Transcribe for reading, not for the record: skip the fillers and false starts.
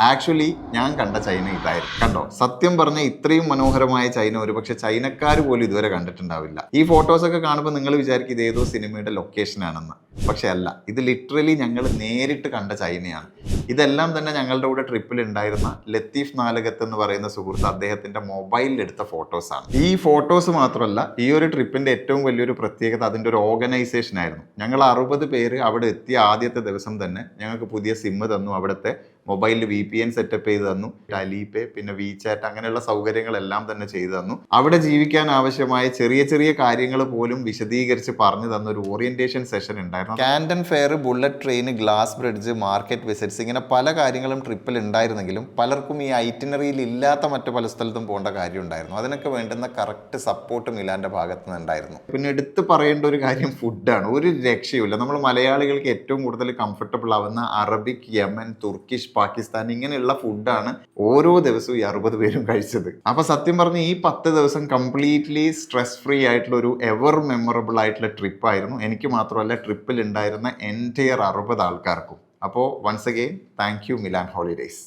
Actually ഞാൻ കണ്ട China ഇതായിരുന്നു. കണ്ടോ, സത്യം പറഞ്ഞ ഇത്രയും മനോഹരമായ ചൈന ഒരുപക്ഷെ ചൈനക്കാർ പോലും ഇതുവരെ കണ്ടിട്ടുണ്ടാവില്ല. ഈ ഫോട്ടോസൊക്കെ കാണുമ്പോൾ നിങ്ങൾ വിചാരിക്കും ഇത് ഏതോ സിനിമയുടെ ലൊക്കേഷൻ ആണെന്ന്. പക്ഷെ അല്ല, ഇത് ലിറ്ററലി ഞങ്ങൾ നേരിട്ട് കണ്ട ചൈനയാണ്. ഇതെല്ലാം തന്നെ ഞങ്ങളുടെ കൂടെ ട്രിപ്പിൽ ഉണ്ടായിരുന്ന ലത്തീഫ് നാലകത്ത് എന്ന് പറയുന്ന സുഹൃത്ത് അദ്ദേഹത്തിന്റെ മൊബൈലിൽ എടുത്ത ഫോട്ടോസാണ്. ഈ ഫോട്ടോസ് മാത്രമല്ല, ഈ ഒരു ട്രിപ്പിന്റെ ഏറ്റവും വലിയൊരു പ്രത്യേകത അതിന്റെ ഒരു ഓർഗനൈസേഷൻ ആയിരുന്നു. ഞങ്ങൾ 60 പേര് അവിടെ എത്തിയ ആദ്യത്തെ ദിവസം തന്നെ ഞങ്ങൾക്ക് പുതിയ സിം തന്നു. അവിടുത്തെ മൊബൈലിൽ VPN സെറ്റപ്പ് ചെയ്ത് തന്നു. അലിപേ, പിന്നെ വിചാറ്റ്, അങ്ങനെയുള്ള സൗകര്യങ്ങളെല്ലാം തന്നെ ചെയ്തു തന്നു. അവിടെ ജീവിക്കാൻ ആവശ്യമായ ചെറിയ ചെറിയ കാര്യങ്ങൾ പോലും വിശദീകരിച്ച് പറഞ്ഞു തന്ന ഒരു ഓറിയന്റേഷൻ സെഷൻ ഉണ്ടായിരുന്നു. Camden fair, bullet train, glass bridge, market visits, ഇങ്ങനെ പല കാര്യങ്ങളും ട്രിപ്പിൽ ഉണ്ടായിരുന്നെങ്കിലും പലർക്കും ഈ ഐറ്റിനറിയിൽ ഇല്ലാത്ത മറ്റു പല സ്ഥലത്തും പോകേണ്ട കാര്യം ഉണ്ടായിരുന്നു. അതിനൊക്കെ വേണ്ടുന്ന കറക്റ്റ് സപ്പോർട്ട് മിലാന്റെ ഭാഗത്ത് നിന്നുണ്ടായിരുന്നു. പിന്നെ എടുത്ത് പറയേണ്ട ഒരു കാര്യം ഫുഡാണ്. ഒരു രക്ഷയുമില്ല. നമ്മൾ മലയാളികൾക്ക് ഏറ്റവും കൂടുതൽ കംഫർട്ടബിൾ ആവുന്ന അറബിക്, യമൻ, തുർക്കിഷ്, പാകിസ്ഥാൻ, ഇങ്ങനെയുള്ള ഫുഡാണ് ഓരോ ദിവസവും ഈ 60 പേരും കഴിച്ചത്. അപ്പൊ സത്യം പറഞ്ഞ ഈ 10 ദിവസം കംപ്ലീറ്റ്ലി സ്ട്രെസ് ഫ്രീ ആയിട്ടുള്ള ഒരു എവർ മെമ്മറബിൾ ആയിട്ടുള്ള ട്രിപ്പായിരുന്നു. എനിക്ക് മാത്രമല്ല, ട്രിപ്പിൽ ഉണ്ടായിരുന്ന എൻറ്റയർ 60 ആൾക്കാർക്കും. അപ്പോൾ once again thank you Milan holidays.